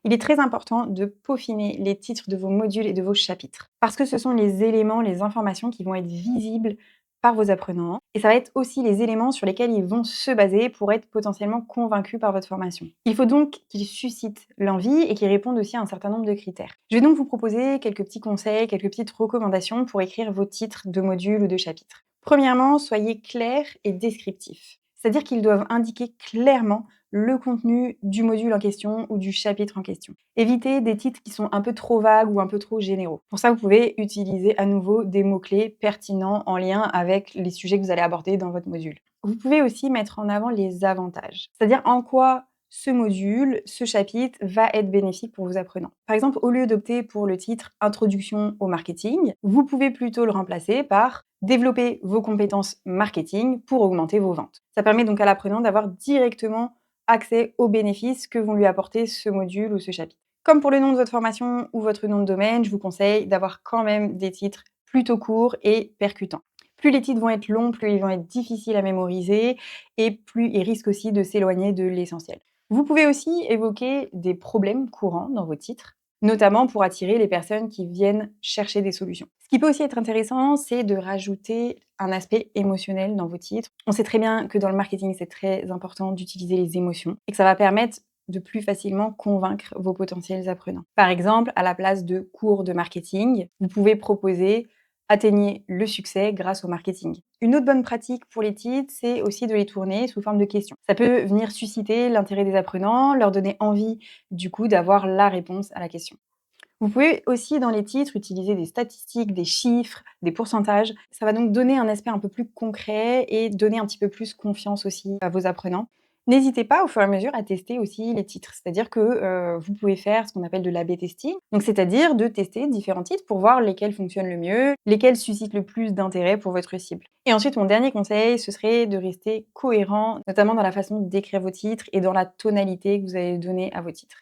Il est très important de peaufiner les titres de vos modules et de vos chapitres parce que ce sont les éléments, les informations qui vont être visibles par vos apprenants et ça va être aussi les éléments sur lesquels ils vont se baser pour être potentiellement convaincus par votre formation. Il faut donc qu'ils suscitent l'envie et qu'ils répondent aussi à un certain nombre de critères. Je vais donc vous proposer quelques petits conseils, quelques petites recommandations pour écrire vos titres de modules ou de chapitres. Premièrement, soyez clairs et descriptifs. C'est-à-dire qu'ils doivent indiquer clairement le contenu du module en question ou du chapitre en question. Évitez des titres qui sont un peu trop vagues ou un peu trop généraux. Pour ça, vous pouvez utiliser à nouveau des mots-clés pertinents en lien avec les sujets que vous allez aborder dans votre module. Vous pouvez aussi mettre en avant les avantages, c'est-à-dire en quoi ce module, ce chapitre va être bénéfique pour vos apprenants. Par exemple, au lieu d'opter pour le titre Introduction au marketing, vous pouvez plutôt le remplacer par Développer vos compétences marketing pour augmenter vos ventes. Ça permet donc à l'apprenant d'avoir directement accès aux bénéfices que vont lui apporter ce module ou ce chapitre. Comme pour le nom de votre formation ou votre nom de domaine, je vous conseille d'avoir quand même des titres plutôt courts et percutants. Plus les titres vont être longs, plus ils vont être difficiles à mémoriser et plus ils risquent aussi de s'éloigner de l'essentiel. Vous pouvez aussi évoquer des problèmes courants dans vos titres, notamment pour attirer les personnes qui viennent chercher des solutions. Ce qui peut aussi être intéressant, c'est de rajouter un aspect émotionnel dans vos titres. On sait très bien que dans le marketing, c'est très important d'utiliser les émotions et que ça va permettre de plus facilement convaincre vos potentiels apprenants. Par exemple, à la place de cours de marketing, vous pouvez proposer atteignez le succès grâce au marketing. Une autre bonne pratique pour les titres, c'est aussi de les tourner sous forme de questions. Ça peut venir susciter l'intérêt des apprenants, leur donner envie du coup d'avoir la réponse à la question. Vous pouvez aussi dans les titres utiliser des statistiques, des chiffres, des pourcentages. Ça va donc donner un aspect un peu plus concret et donner un petit peu plus confiance aussi à vos apprenants. N'hésitez pas au fur et à mesure à tester aussi les titres. C'est-à-dire que vous pouvez faire ce qu'on appelle de l'A/B testing. Donc c'est-à-dire de tester différents titres pour voir lesquels fonctionnent le mieux, lesquels suscitent le plus d'intérêt pour votre cible. Et ensuite, mon dernier conseil, ce serait de rester cohérent, notamment dans la façon d'écrire vos titres et dans la tonalité que vous allez donner à vos titres.